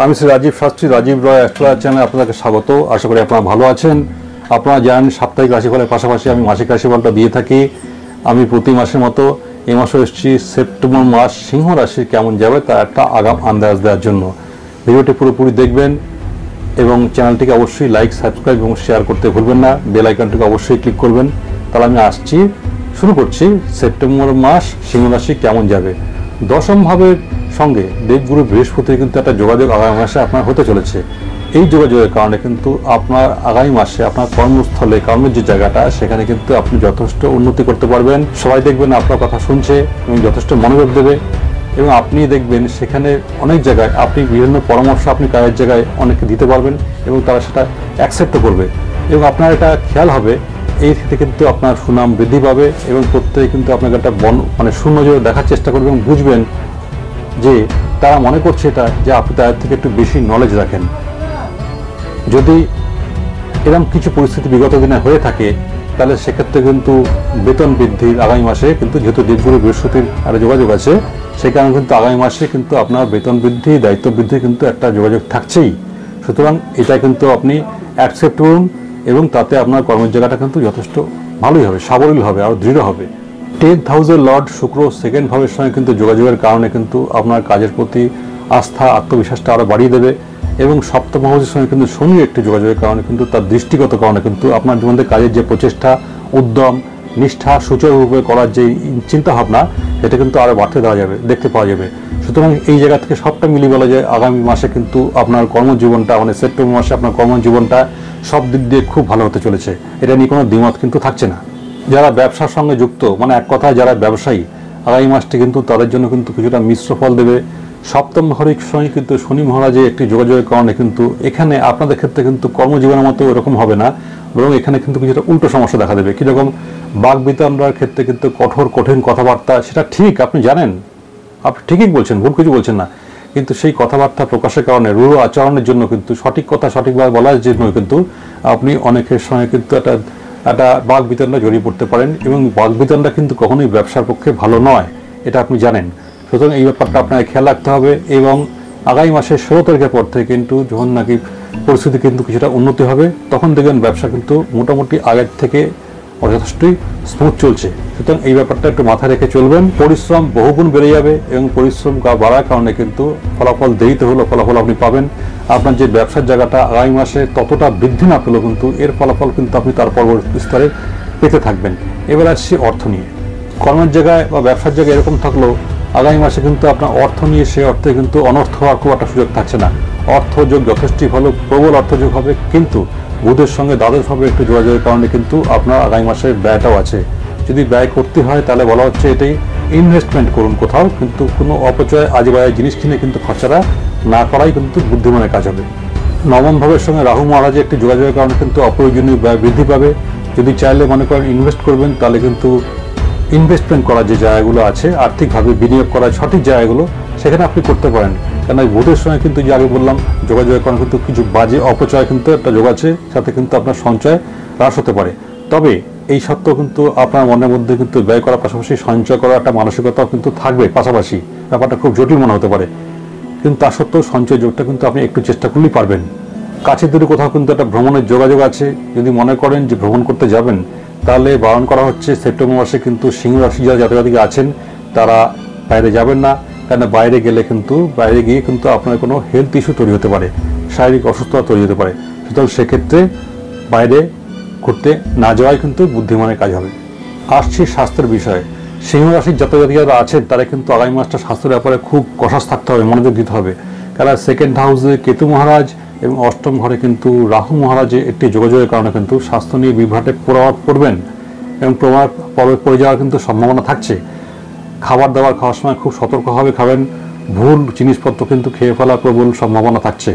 আমি শ্রী রাজীব শাস্ত্রী, রাজীব রয় অ্যাস্ট্রোলজার চ্যানেলে আপনাদেরকে স্বাগত। আশা করি আপনারা ভালো আছেন। আপনারা জানেন সাপ্তাহিক রাশিফলের পাশাপাশি আমি মাসিক রাশিফলটা দিয়ে থাকি। আমি প্রতি মাসের মতো এই মাসে এসেছি সেপ্টেম্বর মাস সিংহ রাশি কেমন যাবে তার একটা আগাম আন্দাজ দেওয়ার জন্য। ভিডিওটি পুরোপুরি দেখবেন এবং চ্যানেলটিকে অবশ্যই লাইক, সাবস্ক্রাইব এবং শেয়ার করতে ভুলবেন না। বেল আইকনটিকে অবশ্যই ক্লিক করবেন। তাহলে আমি আসছি, শুরু করছি সেপ্টেম্বর মাস সিংহ রাশি কেমন যাবে। দশম ভাবের সঙ্গে দেবগুরু বৃহস্পতির কিন্তু একটা যোগাযোগ আগামী মাসে আপনার হতে চলেছে। এই যোগাযোগের কারণে কিন্তু আপনার আগামী মাসে আপনার কর্মস্থলে, কর্মের যে জায়গাটা সেখানে কিন্তু আপনি যথেষ্ট উন্নতি করতে পারবেন। সবাই দেখবেন আপনার কথা শুনছে এবং যথেষ্ট মনোযোগ দেবে এবং আপনি দেখবেন সেখানে অনেক জায়গায় আপনি বিভিন্ন পরামর্শ আপনি কাজের জায়গায় অনেকে দিতে পারবেন এবং তারা সেটা অ্যাকসেপ্ট করবে এবং আপনার এটা খেয়াল হবে। এই থেকে কিন্তু আপনার সুনাম বৃদ্ধি পাবে এবং প্রত্যেকে কিন্তু আপনাকে একটা শূন্য নজরে দেখার চেষ্টা করবে এবং বুঝবেন যে তারা মনে করছে এটা যে আপনি তাদের থেকে একটু বেশি নলেজ রাখেন। যদি এরকম কিছু পরিস্থিতি বিগত দিনে হয়ে থাকে তাহলে সেক্ষেত্রে কিন্তু বেতন বৃদ্ধির আগামী মাসে কিন্তু যেহেতু দেবগুরু বৃহস্পতির একটা যোগাযোগ আছে সেই কারণে কিন্তু আগামী মাসে কিন্তু আপনার বেতন বৃদ্ধি, দায়িত্ব বৃদ্ধি কিন্তু একটা যোগাযোগ থাকছেই। সুতরাং এটা কিন্তু আপনি অ্যাকসেপ্ট করুন এবং তাতে আপনার কর্মের জায়গাটা কিন্তু যথেষ্ট ভালোই হবে, সাবলীল হবে, আরও দৃঢ় হবে। 10th হাউসের লর্ড শুক্র সেকেন্ড ভাবের সঙ্গে কিন্তু যোগাযোগের কারণে কিন্তু আপনার কাজের প্রতি আস্থা, আত্মবিশ্বাসটা আরও বাড়িয়ে দেবে এবং সপ্তম হাউসের সঙ্গে কিন্তু শনির একটি যোগাযোগের কারণে কিন্তু তার দৃষ্টিগত কারণে কিন্তু আপনার জীবনে কাজের যে প্রচেষ্টা, উদ্যম, নিষ্ঠা সুচারুরূপে করার যে চিন্তাভাবনা এটা কিন্তু আরও বাড়তে দেওয়া যাবে, দেখতে পাওয়া যাবে। সুতরাং এই জায়গা থেকে সবটা মিলিয়ে বলা যায় আগামী মাসে কিন্তু আপনার কর্মজীবনটা সেপ্টেম্বর মাসে আপনার কর্মজীবনটা সব দিক দিয়ে খুব ভালো হতে চলেছে। এটা নিয়ে কোনো দ্বিমত কিন্তু থাকছে না। যারা ব্যবসার সঙ্গে যুক্ত, এক কথায় যারা ব্যবসায়ী, আগামী মাসটি কিন্তু তাদের জন্য কিন্তু কিছুটা মিশ্র ফল দেবে। সপ্তম ঘরের সঙ্গে কিন্তু শনি মহারাজের একটি যোগাযোগের কারণে কিন্তু এখানে আপনাদের ক্ষেত্রে কিন্তু কর্মজীবনের মতো এরকম হবে না, বরং এখানে কিন্তু কিছুটা উল্টো সমস্যা দেখা দেবে। কীরকম বাক বিতণ্ডার ক্ষেত্রে কিন্তু কঠিন কথাবার্তা, সেটা ঠিক, আপনি জানেন, আপনি ঠিকই বলছেন, ভুল কিছু বলছেন না, কিন্তু সেই কথাবার্তা প্রকাশের কারণে রূঢ় আচরণের জন্য কিন্তু সঠিক কথা সঠিকভাবে বলার জন্য কিন্তু আপনি অনেকের সঙ্গে কিন্তু একটা বাক বিতণ্ডা জড়িয়ে পড়তে পারেন এবং বাক বিতণ্ডা কিন্তু কখনোই ব্যবসার পক্ষে ভালো নয়, এটা আপনি জানেন। সুতরাং এই ব্যাপারটা আপনাকে খেয়াল রাখতে হবে এবং আগামী মাসের 16 তারিখের পর থেকে কিন্তু যখন নাকি পরিস্থিতি কিন্তু কিছুটা উন্নতি হবে তখন দেখবেন ব্যবসা কিন্তু মোটামুটি আগের থেকে যথেষ্টই স্মুথ চলছে। সুতরাং এই ব্যাপারটা একটু মাথায় রেখে চলবেন। পরিশ্রম বহুগুণ বেড়ে যাবে এবং পরিশ্রম বাড়ার কারণে কিন্তু ফলাফল দেরিতে হলেও ফলাফল আপনি পাবেন। আপনার যে ব্যবসার জায়গাটা আগামী মাসে ততটা বৃদ্ধি না পেলেও কিন্তু এর ফলাফল কিন্তু আপনি তার পরবর্তী স্তরে পেতে থাকবেন। এবার আসছি অর্থ নিয়ে। কর্মের জায়গায় বা ব্যবসার জায়গায় এরকম থাকলেও আগামী মাসে কিন্তু আপনার অর্থ নিয়ে সেই অর্থে কিন্তু অনর্থ হওয়ার খুব একটা সুযোগ থাকছে না। অর্থযোগ যথেষ্টই ভালো, প্রবল অর্থযোগ হবে, কিন্তু বুধের সঙ্গে দ্বাদশভাবে একটু যোগাযোগের কারণে কিন্তু আপনার আগামী মাসের ব্যয়টাও আছে। যদি ব্যয় করতে হয় তাহলে বলা হচ্ছে এটাই ইনভেস্টমেন্ট করুন কোথাও, কিন্তু কোনো অপচয় আজেবাজে জিনিস কিনে কিন্তু খরচাটা না করাই কিন্তু বুদ্ধিমানের কাজ হবে। নবম ভাবের সঙ্গে রাহু মহারাজের একটি যোগাযোগের কারণে কিন্তু অপ্রয়োজনীয় ব্যয় বৃদ্ধি পাবে। যদি চাইলে মনে করেন ইনভেস্ট করবেন তাহলে কিন্তু ইনভেস্টমেন্ট করার যে জায়গাগুলো আছে, আর্থিকভাবে বিনিয়োগ করার সঠিক জায়গাগুলো সেখানে আপনি করতে পারেন। কেন বুধের সঙ্গে কিন্তু যে আগে বললাম যোগাযোগের কারণে কিন্তু কিছু বাজে অপচয় কিন্তু একটা যোগ আছে, সাথে কিন্তু আপনার সঞ্চয় হ্রাস হতে পারে। তবে এই সত্ত্বেও কিন্তু আপনার মনের মধ্যে কিন্তু ব্যয় করার পাশাপাশি সঞ্চয় করার একটা মানসিকতাও কিন্তু থাকবে। পাশাপাশি ব্যাপারটা খুব জটিল মনে হতে পারে, কিন্তু তা সত্ত্বেও সঞ্চয় যোগটা কিন্তু আপনি একটু চেষ্টা করলেই পারবেন। কাছে দূরে কোথাও কিন্তু একটা ভ্রমণের যোগাযোগ আছে। যদি মনে করেন যে ভ্রমণ করতে যাবেন তাহলে বারণ করা হচ্ছে সেপ্টেম্বর মাসে কিন্তু সিংহ রাশি যারা জাতক-জাতিকা আছেন তারা বাইরে যাবেন না, কেন বাইরে গেলে কিন্তু বাইরে গিয়ে কিন্তু আপনার কোনো হেলথ ইস্যু তৈরি হতে পারে, শারীরিক অসুস্থতা তৈরি হতে পারে। সুতরাং সেক্ষেত্রে বাইরে ঘুরতে না যাওয়াই কিন্তু বুদ্ধিমানের কাজ হবে। আসছি স্বাস্থ্যের বিষয়ে। সিংহ রাশির জাতক-জাতিকারা আছেন তারা কিন্তু আগামী মাসটা স্বাস্থ্যের ব্যাপারে খুব কষাস থাকতে হবে, মনোযোগ দিতে হবে। কারণ সেকেন্ড হাউসে কেতু মহারাজ এবং অষ্টম ঘরে কিন্তু রাহু মহারাজের একটি যোগাযোগের কারণে কিন্তু স্বাস্থ্য নিয়ে বিভ্রাটে প্রভাব পড়বেন এবং প্রভাব পড়ে যাওয়ার কিন্তু সম্ভাবনা থাকছে। খাবার দাবার খাওয়ার সময় খুব সতর্কভাবে খাবেন, ভুল জিনিসপত্র কিন্তু খেয়ে ফেলার প্রবল সম্ভাবনা থাকছে।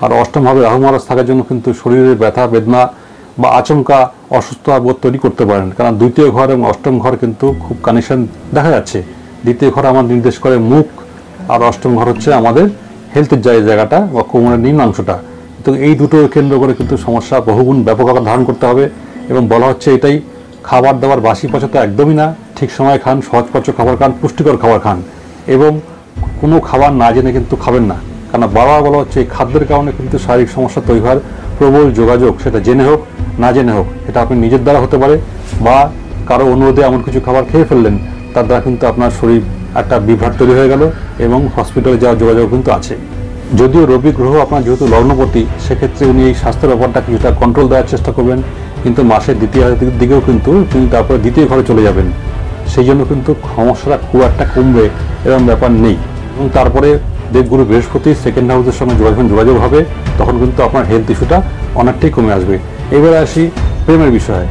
আর অষ্টমভাবে রাহু মহারাজ থাকার জন্য কিন্তু শরীরে ব্যথা বেদনা বা আচমকা অসুস্থতা বোধ তৈরি করতে পারেন। কারণ দ্বিতীয় ঘর এবং অষ্টম ঘর কিন্তু খুব কানেকশন দেখা যাচ্ছে। দ্বিতীয় ঘর আমার নির্দেশ করে মুখ, আর অষ্টম ঘর হচ্ছে আমাদের হেলথের জায়গাটা বা কোমরের নিম্নাংশটা। তো এই দুটো কেন্দ্র করে কিন্তু সমস্যা বহুগুণ ব্যাপক আকার ধারণ করতে হবে এবং বলা হচ্ছে এটাই খাবার দাবার বাসি পচা তো একদমই না, ঠিক সময় খান, সহজপাচ্য খাবার খান, পুষ্টিকর খাবার খান এবং কোনো খাবার না জেনে কিন্তু খাবেন না। কারণ বারবার বলা হচ্ছে এই খাদ্যের কারণে কিন্তু শারীরিক সমস্যা তৈরি হওয়ার প্রবল যোগাযোগ, সেটা জেনে হোক না জেনে হোক, এটা আপনি নিজের দ্বারা হতে পারে বা কারো অনুরোধে এমন কিছু খাবার খেয়ে ফেললেন, তার দ্বারা কিন্তু আপনার শরীর একটা বিভ্রাট তৈরি হয়ে গেল এবং হসপিটালে যাওয়ার যোগাযোগ কিন্তু আছে। যদিও রবি গ্রহ আপনার যেহেতু লগ্নপতি, সেক্ষেত্রে উনি এই স্বাস্থ্যের ব্যাপারটা কিছুটা কন্ট্রোল দেওয়ার চেষ্টা করবেন, কিন্তু মাসের দ্বিতীয় দিকেও কিন্তু তিনি তারপরে দ্বিতীয় ঘরে চলে যাবেন, সেই জন্য কিন্তু সমস্যাটা খুব একটা কমবে এরকম ব্যাপার নেই। এবং তারপরে দেবগুরু বৃহস্পতি সেকেন্ড হাউসের সঙ্গে যোগাযোগ হবে, তখন কিন্তু আপনার হেলথ ইস্যুটা অনেকটাই কমে আসবে। এবারে আসি প্রেমের বিষয়ে।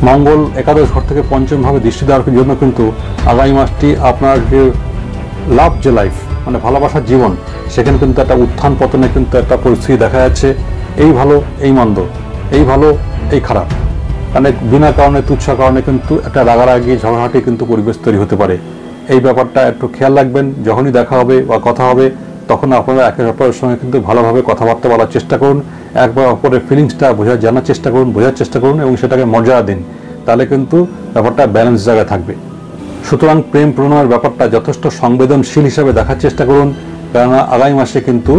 মঙ্গল একাদশ ঘর থেকে পঞ্চম ভাবে দৃষ্টি দেওয়ার জন্য কিন্তু আগামী মাসটি আপনার যে লাভ যে লাইফ মানে ভালোবাসার জীবন, সেখানে কিন্তু একটা উত্থান পতনে কিন্তু একটা পরিস্থিতি দেখা যাচ্ছে। এই ভালো এই মন্দ, এই ভালো এই খারাপ, মানে বিনা কারণে তুচ্ছ কারণে কিন্তু একটা রাগারাগি ঝগড়াঝাটি কিন্তু পরিবেশ তৈরি হতে পারে। এই ব্যাপারটা একটু খেয়াল রাখবেন। যখনই দেখা হবে বা কথা হবে, তখন আপনারা একে অপরের সঙ্গে কিন্তু ভালোভাবে কথাবার্তা বলার চেষ্টা করুন, একবার অপরের ফিলিংসটা জানার চেষ্টা করুন, বোঝার চেষ্টা করুন এবং সেটাকে মর্যাদা দিন, তাহলে কিন্তু ব্যাপারটা ব্যালেন্স জায়গায় থাকবে। সুতরাং প্রেম প্রণয়ের ব্যাপারটা যথেষ্ট সংবেদনশীল হিসাবে দেখার চেষ্টা করুন, কেননা আগামী মাসে কিন্তু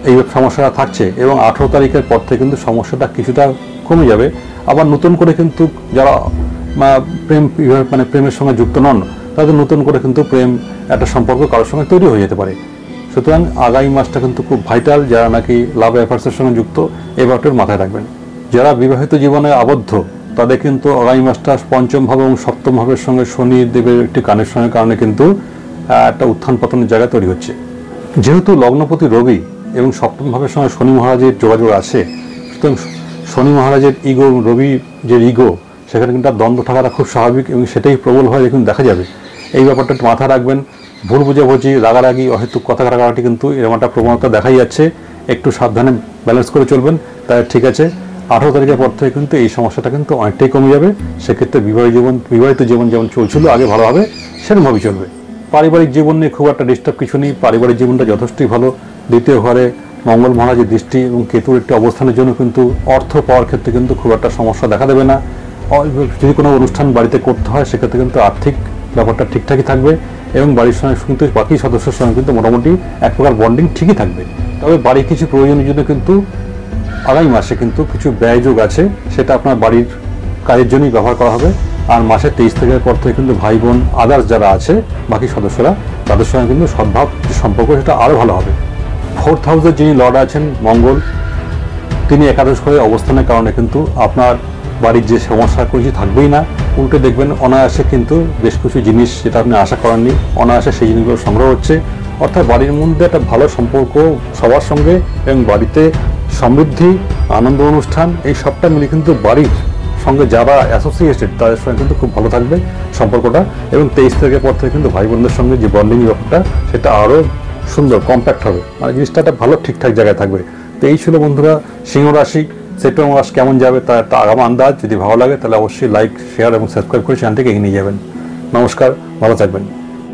এই সমস্যাটা থাকছে এবং 18 তারিখের পর থেকে কিন্তু সমস্যাটা কিছুটা কমে যাবে। আবার নতুন করে কিন্তু যারা প্রেমের সঙ্গে যুক্ত নন, তাদের নতুন করে কিন্তু প্রেম একটা সম্পর্ক কারোর সঙ্গে তৈরি হয়ে যেতে পারে। সুতরাং আগামী মাসটা কিন্তু খুব ভাইটাল। যারা নাকি লাভ অ্যাফেয়ার্সের সঙ্গে যুক্ত, এই ব্যাপারটার মাথায় রাখবেন। যারা বিবাহিত জীবনে আবদ্ধ, তাদের কিন্তু আগামী মাসটা পঞ্চম ভাব এবং সপ্তম ভাবের সঙ্গে শনি দেবের একটি কানেকশনের কারণে কিন্তু একটা উত্থান পতনের জায়গা তৈরি হচ্ছে। যেহেতু লগ্নপতি রবি এবং সপ্তম ভাবের সঙ্গে শনি মহারাজের যোগাযোগ আছে, সুতরাং শনি মহারাজের ইগো এবং রবি যে ইগো, সেখানে কিন্তু দ্বন্দ্ব থাকাটা খুব স্বাভাবিক এবং সেটাই প্রবল হয় দেখুন দেখা যাবে। এই ব্যাপারটা একটু মাথায় রাখবেন। ভুল বুঝাবুঝি, রাগারাগি, অহেতুক কথা কাটাকাটি কিন্তু এরকম একটা প্রবণতা দেখাই যাচ্ছে। একটু সাবধানে ব্যালেন্স করে চলবেন, তাই ঠিক আছে। 18 তারিখের পর থেকে কিন্তু এই সমস্যাটা কিন্তু অনেকটাই কমে যাবে। সেক্ষেত্রে বিবাহিত জীবন যেমন চলছিল আগে ভালোভাবে, সেরকমভাবেই চলবে। পারিবারিক জীবন নিয়ে খুব একটা ডিস্টার্ব কিছু নেই, পারিবারিক জীবনটা যথেষ্টই ভালো। দ্বিতীয় ঘরে মঙ্গল মহারাজের দৃষ্টি এবং কেতুর একটি অবস্থানের জন্য কিন্তু অর্থ পাওয়ার ক্ষেত্রে কিন্তু খুব একটা সমস্যা দেখা দেবে না। যদি কোনো অনুষ্ঠান বাড়িতে করতে হয়, সেক্ষেত্রে কিন্তু আর্থিক ব্যাপারটা ঠিকঠাকই থাকবে এবং বাড়ির সঙ্গে কিন্তু বাকি সদস্যের সঙ্গে কিন্তু মোটামুটি এক প্রকার বন্ডিং ঠিকই থাকবে। তবে বাড়ির কিছু প্রয়োজনের জন্য কিন্তু আগামী মাসে কিন্তু কিছু ব্যয়যোগ আছে, সেটা আপনার বাড়ির কাজের জন্যই ব্যবহার করা হবে। আর মাসের 23 তারিখের পর থেকে কিন্তু ভাই বোন আদার্স যারা আছে বাকি সদস্যরা, তাদের সঙ্গে কিন্তু সদ্ভাব যে সম্পর্ক, সেটা আরও ভালো হবে। 4th হাউসের যিনি লর্ড আছেন মঙ্গল, তিনি একাদশ ঘরে অবস্থানের কারণে কিন্তু আপনার বাড়ির যে সমস্যা কিছু থাকবেই না। উল্টে দেখবেন অনায়াসে কিন্তু বেশ কিছু জিনিস যেটা আপনি আশা করেননি, অনায়াসে সেই জিনিসগুলো সংগ্রহ হচ্ছে। অর্থাৎ বাড়ির মধ্যে একটা ভালো সম্পর্ক সবার সঙ্গে এবং বাড়িতে সমৃদ্ধি, আনন্দ অনুষ্ঠান, এই সবটা মিলে কিন্তু বাড়ির সঙ্গে যারা অ্যাসোসিয়েটেড তাদের সঙ্গে কিন্তু খুব ভালো থাকবে সম্পর্কটা। এবং 23 তারিখের পর থেকে কিন্তু ভাই বোনদের সঙ্গে যে বন্ডিং ব্যাপারটা, সেটা আরও সুন্দর কম্প্যাক্ট হবে, মানে জিনিসটা একটা ভালো ঠিকঠাক জায়গায় থাকবে। তো এই ছিল বন্ধুরা সিংহ রাশি সেপ্টেম্বর মাস কেমন যাবে তার একটা আগাম আন্দাজ। যদি ভালো লাগে তাহলে অবশ্যই লাইক, শেয়ার এবং সাবস্ক্রাইব করে চ্যানেলটিকে এগিয়ে নিয়ে যাবেন। নমস্কার, ভালো থাকবেন।